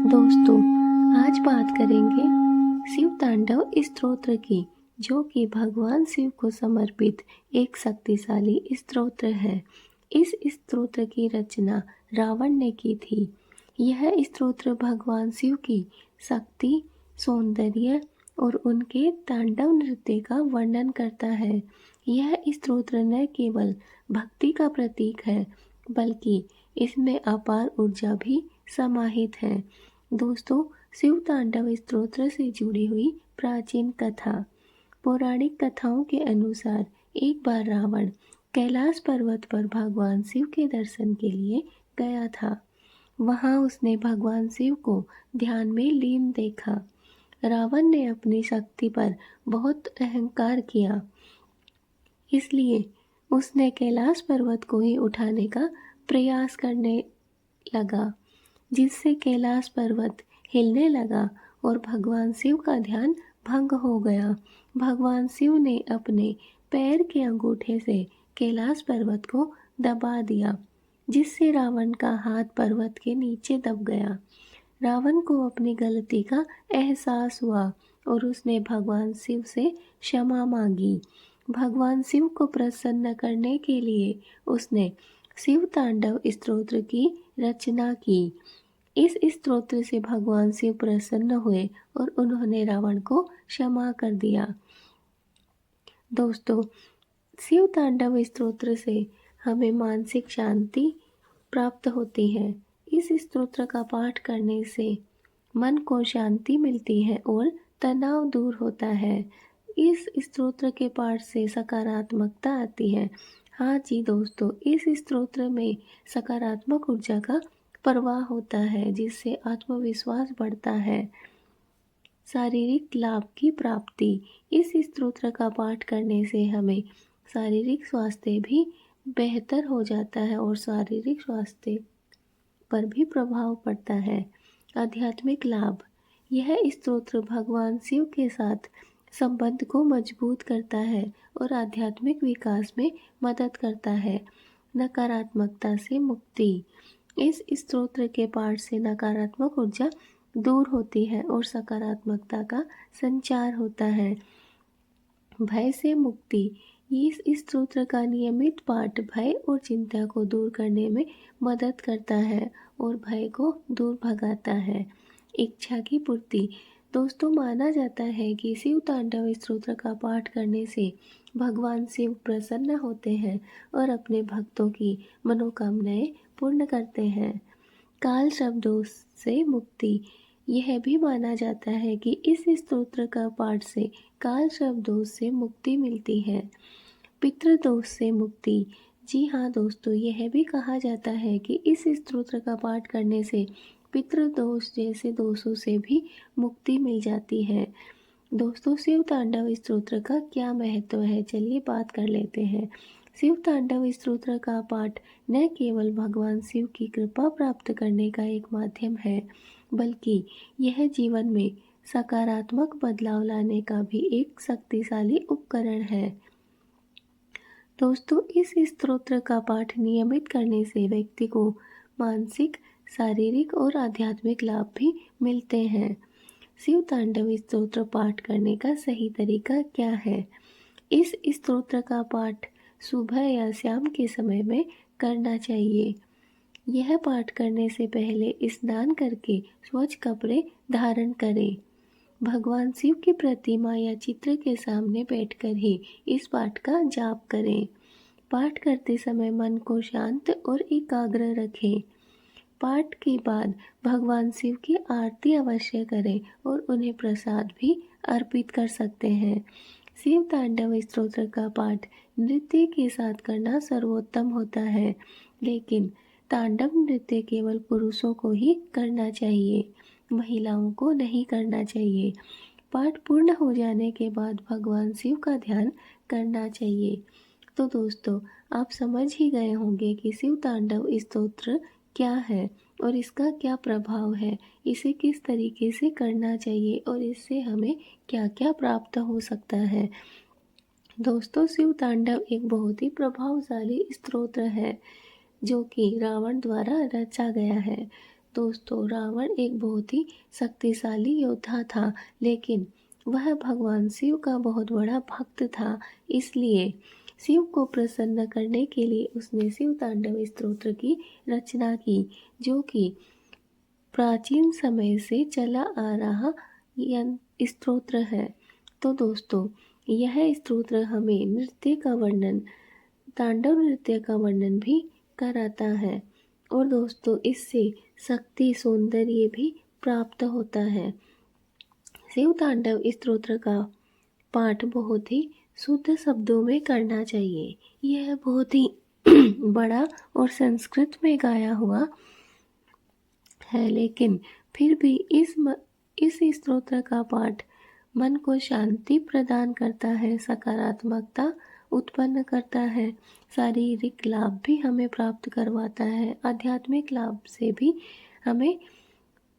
दोस्तों, आज बात करेंगे शिव तांडव स्तोत्र की, जो कि भगवान शिव को समर्पित एक शक्तिशाली स्तोत्र है। इस स्तोत्र की रचना रावण ने की थी। यह स्तोत्र भगवान शिव की शक्ति, सौंदर्य और उनके तांडव नृत्य का वर्णन करता है। यह स्तोत्र न केवल भक्ति का प्रतीक है, बल्कि इसमें अपार ऊर्जा भी समाहित है। दोस्तों, शिव तांडव स्तोत्र से जुड़ी हुई प्राचीन कथा। पौराणिक कथाओं के अनुसार एक बार रावण कैलाश पर्वत पर भगवान शिव के दर्शन के लिए गया था। वहां उसने भगवान शिव को ध्यान में लीन देखा। रावण ने अपनी शक्ति पर बहुत अहंकार किया, इसलिए उसने कैलाश पर्वत को ही उठाने का प्रयास करने लगा, जिससे कैलाश पर्वत हिलने लगा और भगवान शिव का ध्यान भंग हो गया। भगवान शिव ने अपने पैर के अंगूठे से कैलाश पर्वत को दबा दिया, जिससे रावण का हाथ पर्वत के नीचे दब गया। रावण को अपनी गलती का एहसास हुआ और उसने भगवान शिव से क्षमा मांगी। भगवान शिव को प्रसन्न करने के लिए उसने शिव तांडव स्तोत्र की रचना की। इस स्तोत्र से भगवान शिव प्रसन्न हुए और उन्होंने रावण को क्षमा कर दिया। दोस्तों, शिव तांडव स्तोत्र से हमें मानसिक शांति प्राप्त होती है। इस स्तोत्र का पाठ करने से मन को शांति मिलती है और तनाव दूर होता है। इस स्तोत्र के पाठ से सकारात्मकता आती है। हाँ जी दोस्तों, इस स्तोत्र में सकारात्मक ऊर्जा का प्रवाह होता है, जिससे आत्मविश्वास बढ़ता है। शारीरिक लाभ की प्राप्ति। इस स्तोत्र का पाठ करने से हमें शारीरिक स्वास्थ्य भी बेहतर हो जाता है और शारीरिक स्वास्थ्य पर भी प्रभाव पड़ता है। आध्यात्मिक लाभ। यह स्तोत्र भगवान शिव के साथ संबंध को मजबूत करता है और आध्यात्मिक विकास में मदद करता है। नकारात्मकता से मुक्ति। इस स्तोत्र के पाठ से नकारात्मक ऊर्जा दूर होती है और सकारात्मकता का संचार होता है। भय से मुक्ति। इस स्तोत्र का नियमित पाठ भय और चिंता को दूर करने में मदद करता है और भय को दूर भगाता है। इच्छा की पूर्ति। दोस्तों, माना जाता है कि शिव तांडव स्तोत्र का पाठ करने से भगवान शिव प्रसन्न होते हैं और अपने भक्तों की मनोकामनाएं पूर्ण करते हैं। काल शब्दों से मुक्ति। यह भी माना जाता है कि इस स्तोत्र का पाठ से काल शब्दों से मुक्ति मिलती है। पितृदोष से मुक्ति। जी हाँ दोस्तों, यह भी कहा जाता है कि इस स्तोत्र का पाठ करने से पितृदोष जैसे दोषों से भी मुक्ति मिल जाती है। दोस्तों, शिव तांडव स्तोत्र का क्या महत्व है, चलिए बात कर लेते हैं। शिव तांडव स्तोत्र का पाठ न केवल भगवान शिव की कृपा प्राप्त करने का एक माध्यम है, बल्कि यह जीवन में सकारात्मक बदलाव लाने का भी एक शक्तिशाली उपकरण है। दोस्तों, इस स्तोत्र का पाठ नियमित करने से व्यक्ति को मानसिक, शारीरिक और आध्यात्मिक लाभ भी मिलते हैं। शिव तांडव स्तोत्र पाठ करने का सही तरीका क्या है? इस स्तोत्र का पाठ सुबह या शाम के समय में करना चाहिए। यह पाठ करने से पहले स्नान करके स्वच्छ कपड़े धारण करें। भगवान शिव की प्रतिमा या चित्र के सामने बैठकर ही इस पाठ का जाप करें। पाठ करते समय मन को शांत और एकाग्र रखें। पाठ के बाद भगवान शिव की आरती अवश्य करें और उन्हें प्रसाद भी अर्पित कर सकते हैं। शिव तांडव स्तोत्र का पाठ नृत्य के साथ करना सर्वोत्तम होता है, लेकिन तांडव नृत्य केवल पुरुषों को ही करना चाहिए, महिलाओं को नहीं करना चाहिए। पाठ पूर्ण हो जाने के बाद भगवान शिव का ध्यान करना चाहिए। तो दोस्तों, आप समझ ही गए होंगे कि शिव तांडव स्तोत्र क्या है और इसका क्या प्रभाव है, इसे किस तरीके से करना चाहिए और इससे हमें क्या क्या प्राप्त हो सकता है। दोस्तों, शिव तांडव एक बहुत ही प्रभावशाली स्तोत्र है, जो कि रावण द्वारा रचा गया है। दोस्तों, रावण एक बहुत ही शक्तिशाली योद्धा था, लेकिन वह भगवान शिव का बहुत बड़ा भक्त था। इसलिए शिव को प्रसन्न करने के लिए उसने शिव तांडव स्तोत्र की रचना की, जो कि प्राचीन समय से चला आ रहा स्तोत्र है। तो दोस्तों, यह स्तोत्र हमें नृत्य का वर्णन, तांडव नृत्य का वर्णन भी कराता है। और दोस्तों, इससे शक्ति, सौंदर्य भी प्राप्त होता है। शिव तांडव स्तोत्र का पाठ बहुत ही शुद्ध शब्दों में करना चाहिए। यह बहुत ही बड़ा और संस्कृत में गाया हुआ है, लेकिन फिर भी इस स्तोत्र का पाठ मन को शांति प्रदान करता है, सकारात्मकता उत्पन्न करता है, शारीरिक लाभ भी हमें प्राप्त करवाता है, आध्यात्मिक लाभ से भी हमें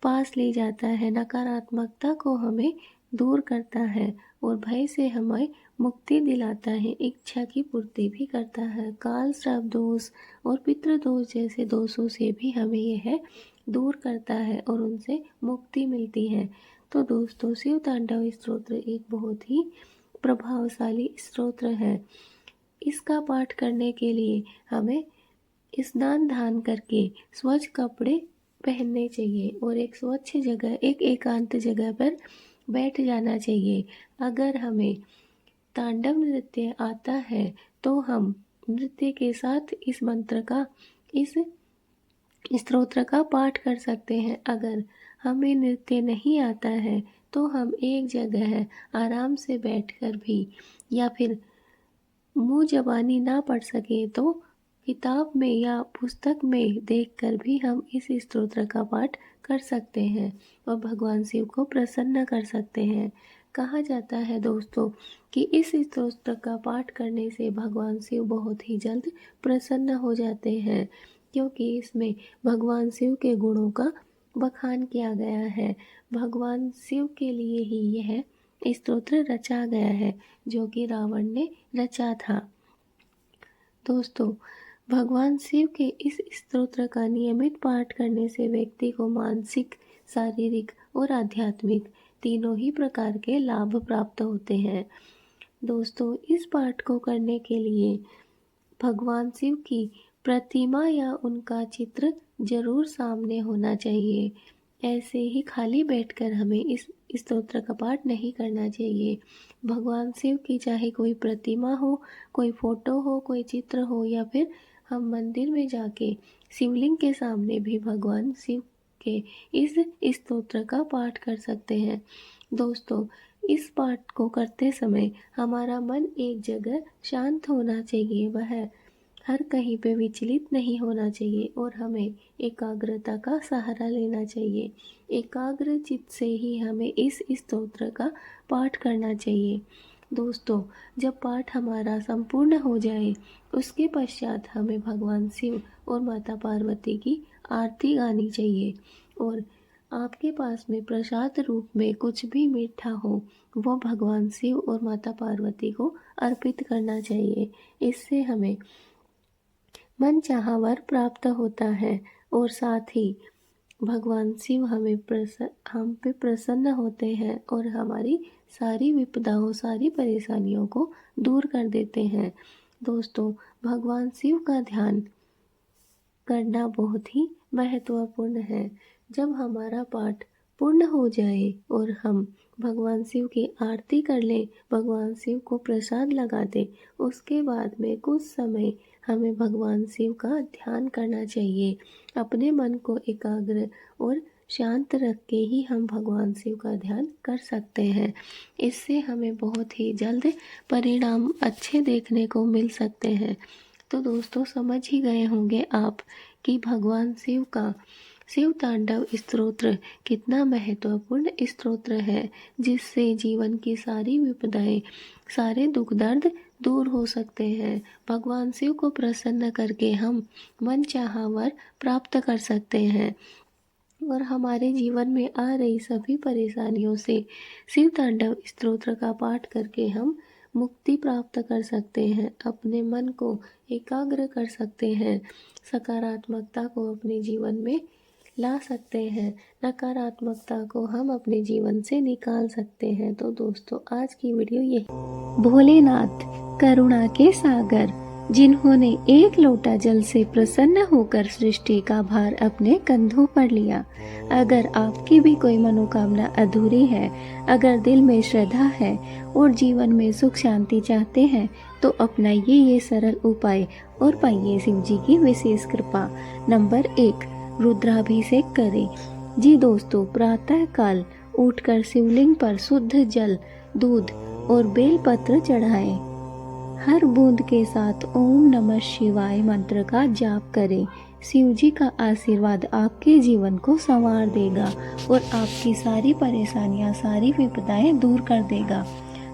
पास ले जाता है, नकारात्मकता को हमें दूर करता है और भय से हमें मुक्ति दिलाता है, इच्छा की पूर्ति भी करता है। काल, श्राप दोष और पितृदोष जैसे दोषों से भी हमें यह दूर करता है और उनसे मुक्ति मिलती है। तो दोस्तों, शिव तांडव स्तोत्र एक बहुत ही प्रभावशाली स्तोत्र है। इसका पाठ करने के लिए हमें स्नान ध्यान करके स्वच्छ कपड़े पहनने चाहिए और एक स्वच्छ जगह, एक एकांत जगह पर बैठ जाना चाहिए। अगर हमें तांडव नृत्य आता है तो हम नृत्य के साथ इस मंत्र का, इस स्तोत्र का पाठ कर सकते हैं। अगर हमें नृत्य नहीं आता है तो हम एक जगह आराम से बैठकर भी, या फिर मुंह जबानी ना पढ़ सके तो किताब में या पुस्तक में देखकर भी हम इस स्तोत्र का पाठ कर सकते हैं और भगवान शिव को प्रसन्न कर सकते हैं। कहा जाता है दोस्तों कि इस स्तोत्र का पाठ करने से भगवान शिव बहुत ही जल्द प्रसन्न हो जाते हैं, क्योंकि इसमें भगवान शिव के गुणों का बखान किया गया है। भगवान शिव के लिए ही यह स्तोत्र रचा गया है, जो कि रावण ने रचा था। दोस्तों, भगवान शिव के इस स्तोत्र का नियमित पाठ करने से व्यक्ति को मानसिक, शारीरिक और आध्यात्मिक तीनों ही प्रकार के लाभ प्राप्त होते हैं। दोस्तों, इस पाठ को करने के लिए भगवान शिव की प्रतिमा या उनका चित्र जरूर सामने होना चाहिए। ऐसे ही खाली बैठकर हमें इस स्तोत्र का पाठ नहीं करना चाहिए। भगवान शिव की चाहे कोई प्रतिमा हो, कोई फोटो हो, कोई चित्र हो, या फिर हम मंदिर में जाके शिवलिंग के सामने भी भगवान शिव के इस स्तोत्र का पाठ कर सकते हैं। दोस्तों, इस पाठ को करते समय हमारा मन एक जगह शांत होना चाहिए, वह हर कहीं पे विचलित नहीं होना चाहिए और हमें एकाग्रता का सहारा लेना चाहिए। एकाग्र चित्त से ही हमें इस स्तोत्र का पाठ करना चाहिए। दोस्तों, जब पाठ हमारा संपूर्ण हो जाए उसके पश्चात हमें भगवान शिव और माता पार्वती की आरती गानी चाहिए और आपके पास में प्रसाद रूप में कुछ भी मीठा हो वो भगवान शिव और माता पार्वती को अर्पित करना चाहिए। इससे हमें मनचाहा वर प्राप्त होता है और साथ ही भगवान शिव हम पे प्रसन्न होते हैं और हमारी सारी विपदाओं, सारी परेशानियों को दूर कर देते हैं। दोस्तों, भगवान शिव का ध्यान करना बहुत ही महत्वपूर्ण है। जब हमारा पाठ पूर्ण हो जाए और हम भगवान शिव की आरती कर लें, भगवान शिव को प्रसाद लगा दें, उसके बाद में कुछ समय हमें भगवान शिव का ध्यान करना चाहिए। अपने मन को एकाग्र और शांत रख के ही हम भगवान शिव का ध्यान कर सकते हैं। इससे हमें बहुत ही जल्द परिणाम अच्छे देखने को मिल सकते हैं। तो दोस्तों, समझ ही गए होंगे आप कि भगवान शिव का शिव तांडव स्तोत्र कितना महत्वपूर्ण स्तोत्र है, जिससे जीवन की सारी विपदाएं, सारे दुख दर्द दूर हो सकते हैं। भगवान शिव को प्रसन्न करके हम मनचाहा वर प्राप्त कर सकते हैं और हमारे जीवन में आ रही सभी परेशानियों से शिव तांडव स्तोत्र का पाठ करके हम मुक्ति प्राप्त कर सकते हैं, अपने मन को एकाग्र कर सकते हैं, सकारात्मकता को अपने जीवन में ला सकते हैं, नकारात्मकता को हम अपने जीवन से निकाल सकते हैं। तो दोस्तों आज की वीडियो ये भोलेनाथ करुणा के सागर, जिन्होंने एक लोटा जल से प्रसन्न होकर सृष्टि का भार अपने कंधों पर लिया। अगर आपकी भी कोई मनोकामना अधूरी है, अगर दिल में श्रद्धा है और जीवन में सुख शांति चाहते हैं, तो अपनाइए ये सरल उपाय और पाइए शिव जी की विशेष कृपा। नंबर 1, रुद्राभिषेक करें। जी दोस्तों, प्रातः काल उठकर शिवलिंग पर शुद्ध जल, दूध और बेलपत्र चढ़ाएं। हर बूंद के साथ ओम नमः शिवाय मंत्र का जाप करें। शिव जी का आशीर्वाद आपके जीवन को संवार देगा और आपकी सारी परेशानियां, सारी विपदाएं दूर कर देगा।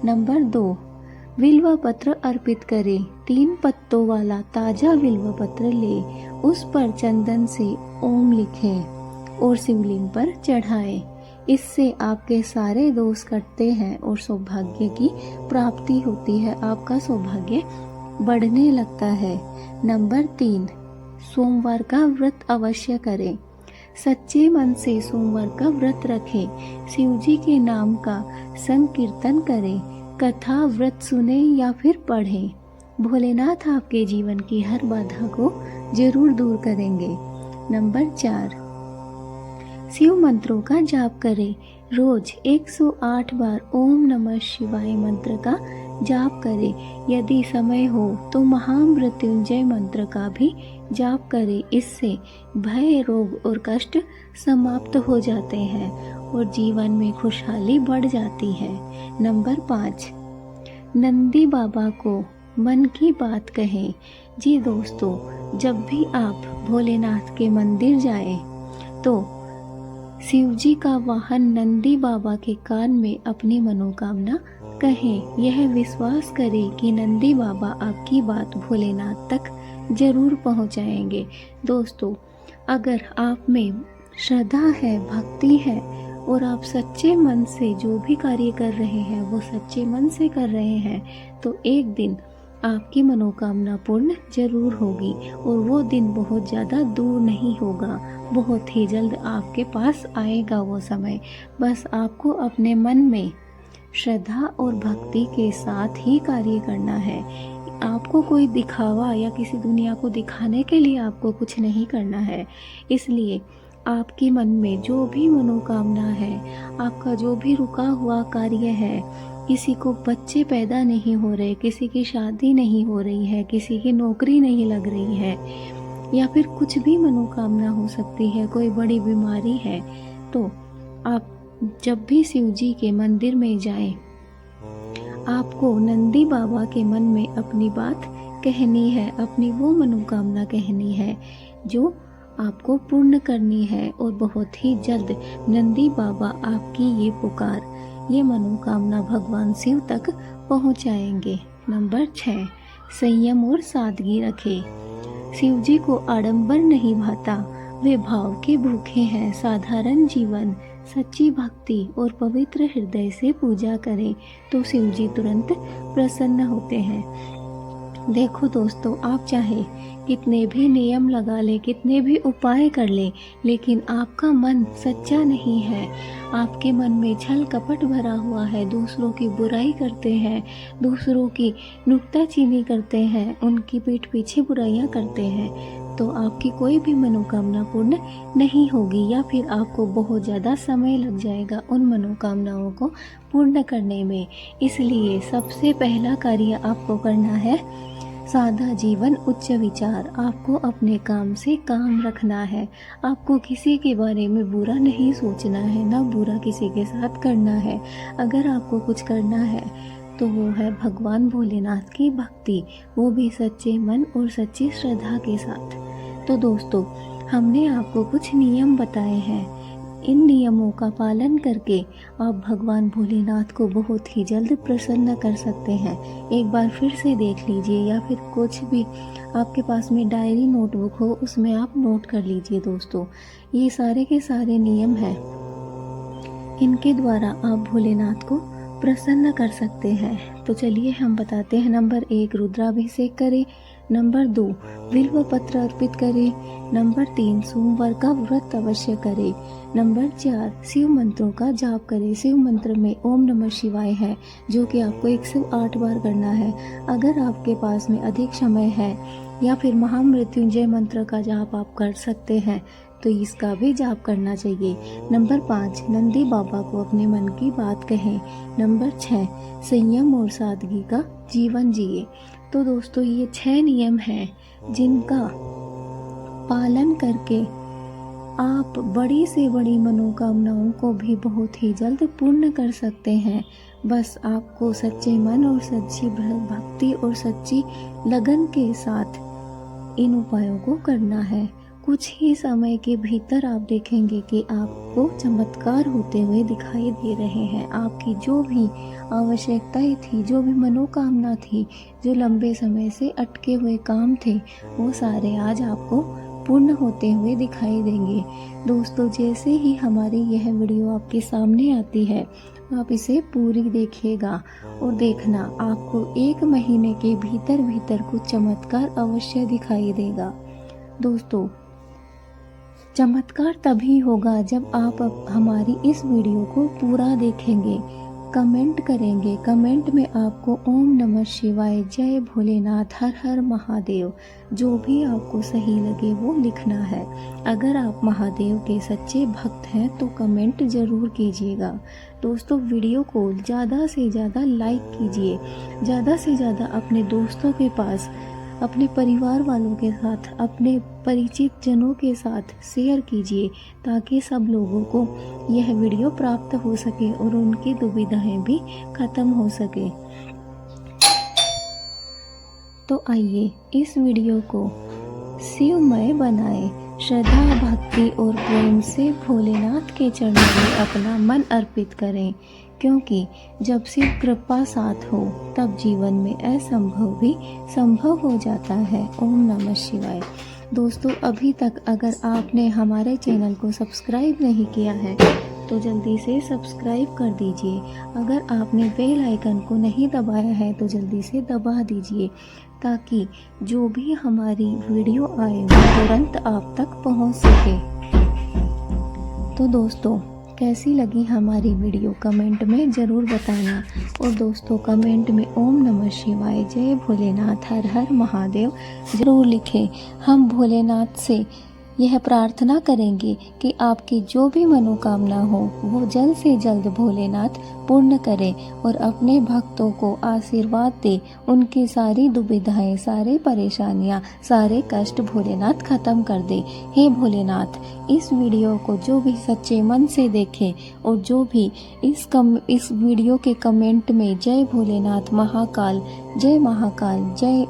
नंबर 2, बिल्व पत्र अर्पित करें। 3 पत्तों वाला ताजा बिल्व पत्र ले, उस पर चंदन से ओम लिखें और शिवलिंग पर चढ़ाएं। इससे आपके सारे दोष कटते हैं और सौभाग्य की प्राप्ति होती है, आपका सौभाग्य बढ़ने लगता है। नंबर 3, सोमवार का व्रत अवश्य करें। सच्चे मन से सोमवार का व्रत रखें। शिव जी के नाम का संकीर्तन करें, कथा व्रत सुने या फिर पढ़ें। भोलेनाथ आपके जीवन की हर बाधा को जरूर दूर करेंगे। नंबर 4, शिव मंत्रों का जाप करें। रोज 108 बार ओम नमः शिवाय मंत्र का जाप करें। यदि समय हो तो महामृत्युंजय मंत्र का भी जाप करें। इससे भय, रोग और कष्ट समाप्त हो जाते हैं और जीवन में खुशहाली बढ़ जाती है। नंबर 5, नंदी बाबा को मन की बात कहें। जी दोस्तों, जब भी आप भोलेनाथ के मंदिर जाएं तो शिव जी का वाहन नंदी बाबा के कान में अपनी मनोकामना कहें। यह विश्वास करें कि नंदी बाबा आपकी बात भोलेनाथ तक जरूर पहुंचाएंगे। दोस्तों, अगर आप में श्रद्धा है, भक्ति है और आप सच्चे मन से जो भी कार्य कर रहे हैं वो सच्चे मन से कर रहे हैं, तो एक दिन आपकी मनोकामना पूर्ण जरूर होगी और वो दिन बहुत ज़्यादा दूर नहीं होगा, बहुत ही जल्द आपके पास आएगा वो समय। बस आपको अपने मन में श्रद्धा और भक्ति के साथ ही कार्य करना है। आपको कोई दिखावा या किसी दुनिया को दिखाने के लिए आपको कुछ नहीं करना है। इसलिए आपके मन में जो भी मनोकामना है, आपका जो भी रुका हुआ कार्य है, किसी को बच्चे पैदा नहीं हो रहे, किसी की शादी नहीं हो रही है, किसी की नौकरी नहीं लग रही है, या फिर कुछ भी मनोकामना हो सकती है, कोई बड़ी बीमारी है, तो आप जब भी शिव जी के मंदिर में जाएं, आपको नंदी बाबा के मन में अपनी बात कहनी है, अपनी वो मनोकामना कहनी है जो आपको पूर्ण करनी है और बहुत ही जल्द नंदी बाबा आपकी ये पुकार, ये मनोकामना भगवान शिव तक पहुंचाएंगे। नंबर 6, संयम और सादगी रखें। शिव जी को आडंबर नहीं भाता, वे भाव के भूखे हैं। साधारण जीवन, सच्ची भक्ति और पवित्र हृदय से पूजा करें तो शिव जी तुरंत प्रसन्न होते हैं। देखो दोस्तों, आप चाहे कितने भी नियम लगा ले, कितने भी उपाय कर ले, लेकिन आपका मन सच्चा नहीं है, आपके मन में छल कपट भरा हुआ है, दूसरों की बुराई करते हैं, दूसरों की नुक्ताचीनी करते हैं, उनकी पीठ पीछे बुराइयां करते हैं, तो आपकी कोई भी मनोकामना पूर्ण नहीं होगी या फिर आपको बहुत ज़्यादा समय लग जाएगा उन मनोकामनाओं को पूर्ण करने में। इसलिए सबसे पहला कार्य आपको करना है सादा जीवन, उच्च विचार। आपको अपने काम से काम रखना है, आपको किसी के बारे में बुरा नहीं सोचना है, ना बुरा किसी के साथ करना है। अगर आपको कुछ करना है तो वो है भगवान भोलेनाथ की भक्ति, वो भी सच्चे मन और सच्ची श्रद्धा के साथ। तो दोस्तों, हमने आपको कुछ नियम बताए हैं, इन नियमों का पालन करके आप भगवान भोलेनाथ को बहुत ही जल्द प्रसन्न कर सकते हैं। एक बार फिर से देख लीजिए, या फिर कुछ भी आपके पास में डायरी नोटबुक हो उसमें आप नोट कर लीजिए। दोस्तों, ये सारे के सारे नियम हैं, इनके द्वारा आप भोलेनाथ को प्रसन्न कर सकते हैं। तो चलिए हम बताते हैं। नंबर 1, रुद्राभिषेक करें। नंबर 2, बिल्व पत्र अर्पित करें। नंबर 3, सोमवार का व्रत अवश्य करें। नंबर 4, शिव मंत्रों का जाप करें। शिव मंत्र में ओम नमः शिवाय है, जो कि आपको 108 बार करना है। अगर आपके पास में अधिक समय है या फिर महामृत्युंजय मंत्र का जाप आप कर सकते हैं तो इसका भी जाप करना चाहिए। नंबर 5, नंदी बाबा को अपने मन की बात कहें। नंबर 6, संयम और सादगी का जीवन जिए। तो दोस्तों ये 6 नियम हैं जिनका पालन करके आप बड़ी से बड़ी मनोकामनाओं को भी बहुत ही जल्द पूर्ण कर सकते हैं। बस आपको सच्चे मन और सच्ची भक्ति और सच्ची लगन के साथ इन उपायों को करना है। कुछ ही समय के भीतर आप देखेंगे कि आपको चमत्कार होते हुए दिखाई दे रहे हैं। आपकी जो भी आवश्यकताएं थी, जो भी मनोकामना थी, जो लंबे समय से अटके हुए काम थे, वो सारे आज आपको पूर्ण होते हुए दिखाई देंगे। दोस्तों जैसे ही हमारी यह वीडियो आपके सामने आती है आप इसे पूरी देखिएगा और देखना आपको 1 महीने के भीतर भीतर कुछ चमत्कार अवश्य दिखाई देगा। दोस्तों चमत्कार तभी होगा जब आप हमारी इस वीडियो को पूरा देखेंगे, कमेंट करेंगे। कमेंट में आपको ओम नमः शिवाय, जय भोलेनाथ, हर हर महादेव, जो भी आपको सही लगे वो लिखना है। अगर आप महादेव के सच्चे भक्त हैं तो कमेंट ज़रूर कीजिएगा। दोस्तों वीडियो को ज़्यादा से ज़्यादा लाइक कीजिए, ज़्यादा से ज़्यादा अपने दोस्तों के पास, अपने परिवार वालों के साथ, अपने परिचित जनों के साथ शेयर कीजिए ताकि सब लोगों को यह वीडियो प्राप्त हो सके और उनकी दुविधाएं भी खत्म हो सके। तो आइए इस वीडियो को शिवमय बनाएं, श्रद्धा भक्ति और प्रेम से भोलेनाथ के चरणों में अपना मन अर्पित करें, क्योंकि जब शिव कृपा साथ हो तब जीवन में असंभव भी संभव हो जाता है। ओम नमः शिवाय। दोस्तों अभी तक अगर आपने हमारे चैनल को सब्सक्राइब नहीं किया है तो जल्दी से सब्सक्राइब कर दीजिए। अगर आपने बेल आइकन को नहीं दबाया है तो जल्दी से दबा दीजिए ताकि जो भी हमारी वीडियो आए वो तुरंत आप तक पहुंच सके। तो दोस्तों कैसी लगी हमारी वीडियो कमेंट में ज़रूर बताना। और दोस्तों कमेंट में ओम नमः शिवाय, जय भोलेनाथ, हर हर महादेव ज़रूर लिखें। हम भोलेनाथ से यह प्रार्थना करेंगे कि आपकी जो भी मनोकामना हो वो जल्द से जल्द भोलेनाथ पूर्ण करें और अपने भक्तों को आशीर्वाद दे। उनकी सारी दुविधाएं, सारी परेशानियां, सारे कष्ट भोलेनाथ खत्म कर दे। हे भोलेनाथ, इस वीडियो को जो भी सच्चे मन से देखे और जो भी इस वीडियो के कमेंट में जय भोलेनाथ महाकाल, जय महाकाल, जय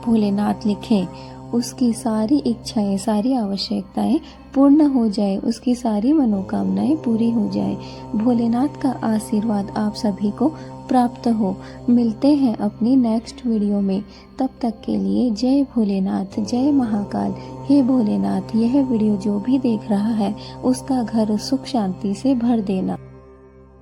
भोलेनाथ लिखें, उसकी सारी इच्छाएं, सारी आवश्यकताएं पूर्ण हो जाए, उसकी सारी मनोकामनाएं पूरी हो जाए। भोलेनाथ का आशीर्वाद आप सभी को प्राप्त हो। मिलते हैं अपनी नेक्स्ट वीडियो में, तब तक के लिए जय भोलेनाथ, जय महाकाल। हे भोलेनाथ, यह वीडियो जो भी देख रहा है उसका घर सुख शांति से भर देना।